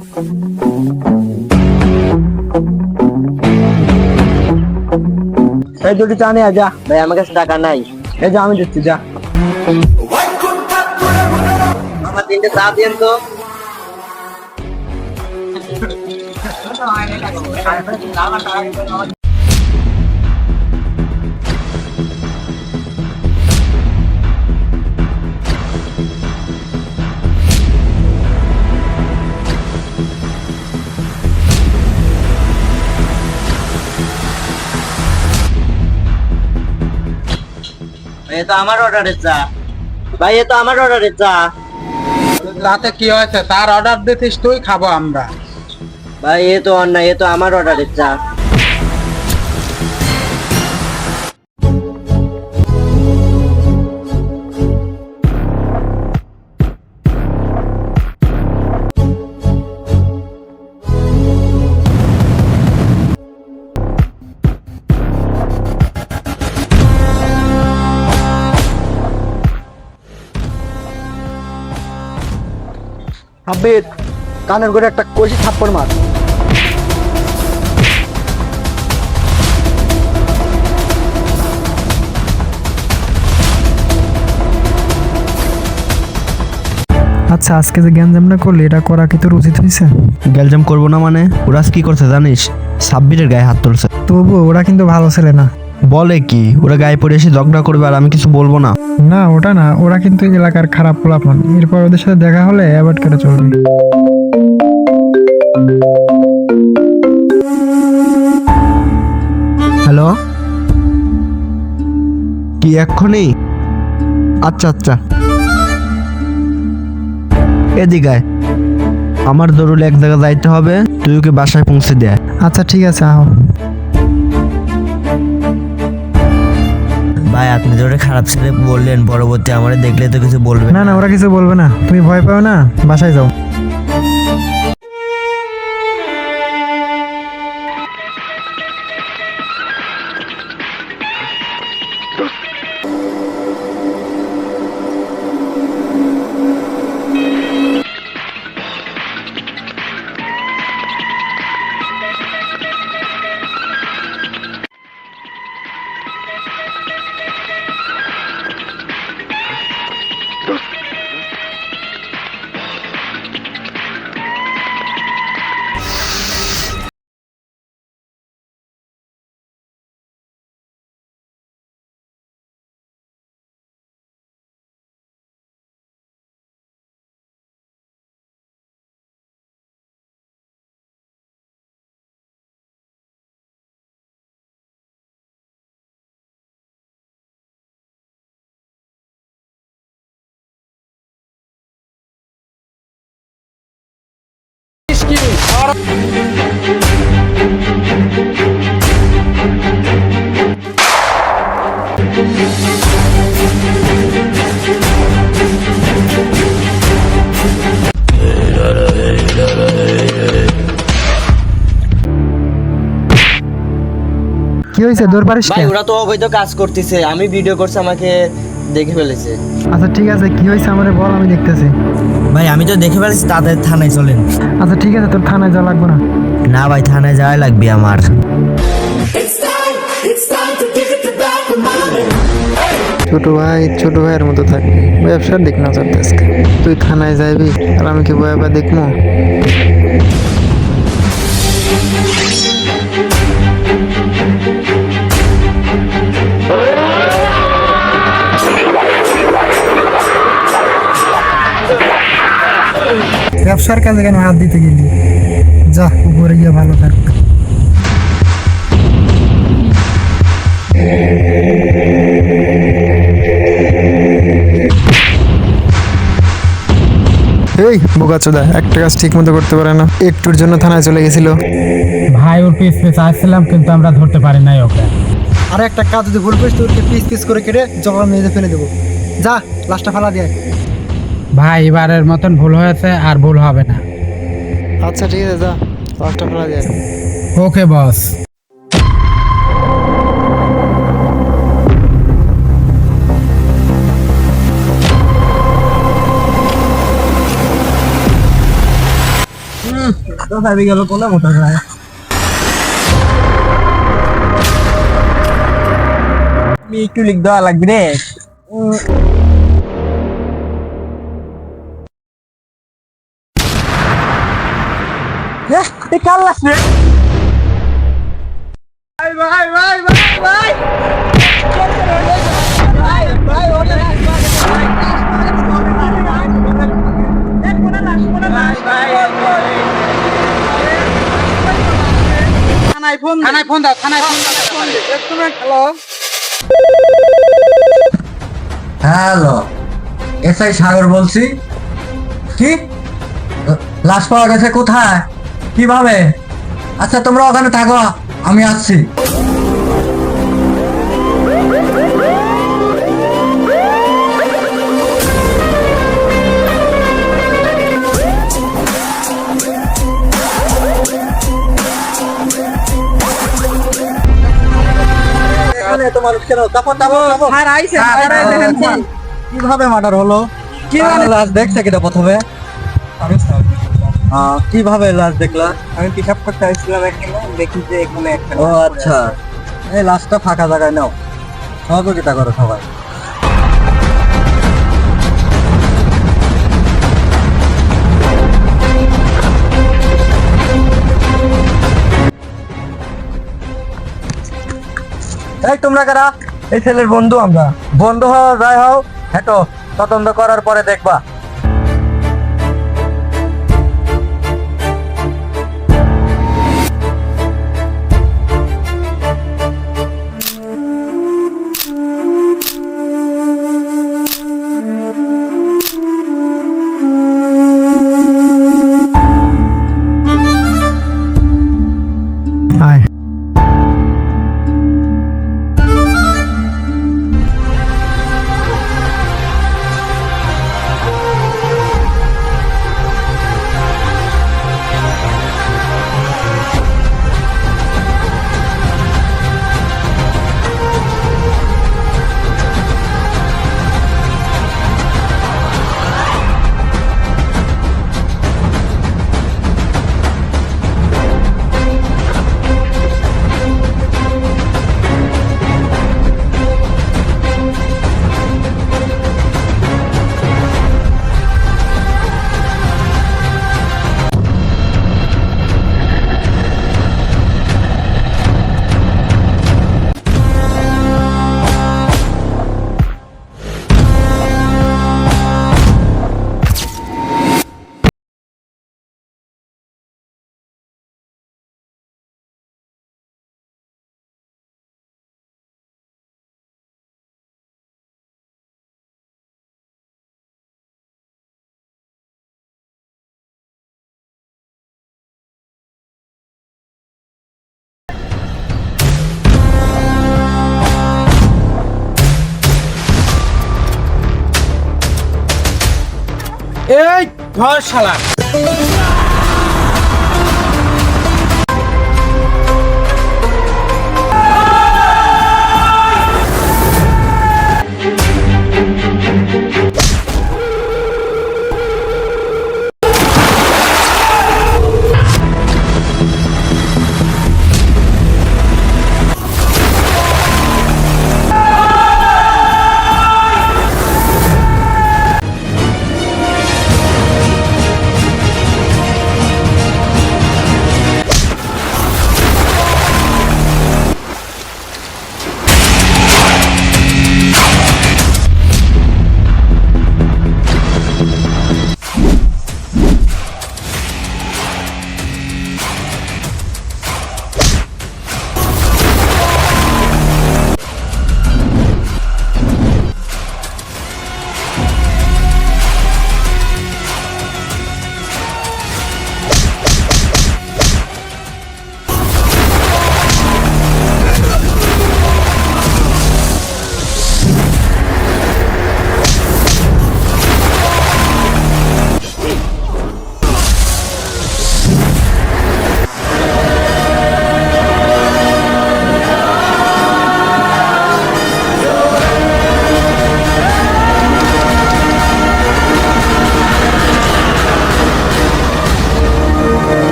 এই দুটি চা নিয়ে যা ভাই, আমার কাছে টাকা নাই। এই যা, আমি দিচ্ছি, যা। আমার 3টে চা দিন তো। এ তো আমার অর্ডারের চা ভাই, এ তো আমার অর্ডারের চা। তাতে কি হয়েছে? তার অর্ডার দিতিস তুই, খাবো আমরা। ভাই এ তো অন্যায়, এ তো আমার অর্ডারের চা। আবির, কানের করে একটা কষি থাপ্পড় মার। আচ্ছা, আজকে যে গ্যাঞ্জামটা করলি এটা করা কি তোর উচিত হয়েছে? গ্যালজাম করবো না মানে? ওরা কি করছে জানিস? সাব্বিরের গায়ে হাত তুলছে। তবু ওরা কিন্তু ভালো ছেলে না। বলে কি? ওরা গায়ে পড়ে এসে ঝগড়া করবে আর আমি কিছু বলবো না? না, ওটা না, ওরা কিন্তু এলাকার খারাপ পোলাপান। এরপর ওদের সাথে দেখা হলে অ্যাভয়েড করে চলবে। হ্যালো, কি এক্ষুনি? আচ্ছা আচ্ছা, এদিকে আয়। আমার জরুরি এক জায়গায় যাইতে হবে, তুই ওকে বাসায় পৌঁছে দে। আচ্ছা ঠিক আছে, আহ। ভাই আপনি তো খারাপ ছেলে বললেন, পরবর্তী আমারে দেখলে তো কিছু বলবে না না, ওরা কিছু বলবে না, তুমি ভয় পাও না, বাসায় যাও। কি হয়েছে, দৌড় পারিস ভাই ওরা তো অবৈধ কাজ করতেছে, আমি ভিডিও করছি, আমাকে দেখে ফেলেছে। আচ্ছা ঠিক আছে, কি হয়েছে আমারে বল, আমি দেখতেছি। ভাই আমি তো দেখে ফেলেছি, তাদের থানায় চলেন। আচ্ছা ঠিক আছে, তোর থানায় যাওয়া লাগবে না। না ভাই, থানায় যাওয়াই লাগবে আমার। ছোট ভাই ছোট ভাইয়ের মতো থাকবি, ব্যবসার দিক নজর দিস। তুই থানায় যাইবি আর আমি কি বয়াবা দেখবো? ব্যবসার কাজে কেন হাত দিতে গেলি? যা, উপরে গিয়ে ভালো থাক। এই বোকাচোদা, একটা কাজ ঠিক মতো করতে পারে না, একটুর জন্য থানায় চলে গেছিল। ভাই ওর পিস পিস আসছিলাম, কিন্তু আমরা ধরতে পারি নাই ওকে। আর একটা কাজ যদি ভুল করিস তোকে পিস পিস করে কেটে জঙ্গল মেঝে ফেলে দেবো। যা, লাশটা ফেলা দিয়ে। ভাই এবারের মতন ভুল হয়েছে, আর ভুল হবে না। আচ্ছা ঠিক আছে, যা, লাশটা ফেলা দিয়ে। ওকে বস। তো ভাবি গেল কোন মোটর গায় আমি একটু লিখ দেওয়া লাগবে রে কাল লাগছে ভাই ভাই ভাই ভাই ভাই ভাই ওটা থানায় ফোন দাও হ্যালো হ্যালো এসআই সাগর বলছি। কি লাশ পাওয়া গেছে? কোথায়? কিভাবে? আচ্ছা তোমরা ওখানে থাকো, আমি আসছি। কিভাবে মার্ডার হলো? লাশ দেখছে কিনা প্রথমে? কিভাবে লাশ দেখলা? আমি পিকআপ করতে আসছিলাম এখানে দেখি যে এখানে একটা ও আচ্ছা, এই লাশটা ফাঁকা জায়গায় নাও, সহযোগিতা করো সবাই। এই তোমরা কারা? এই ছেলের বন্ধু আমরা। বন্ধু হও যাই হও, হেঁটো তদন্ত করার পরে দেখবা। আয় এই ধর শালা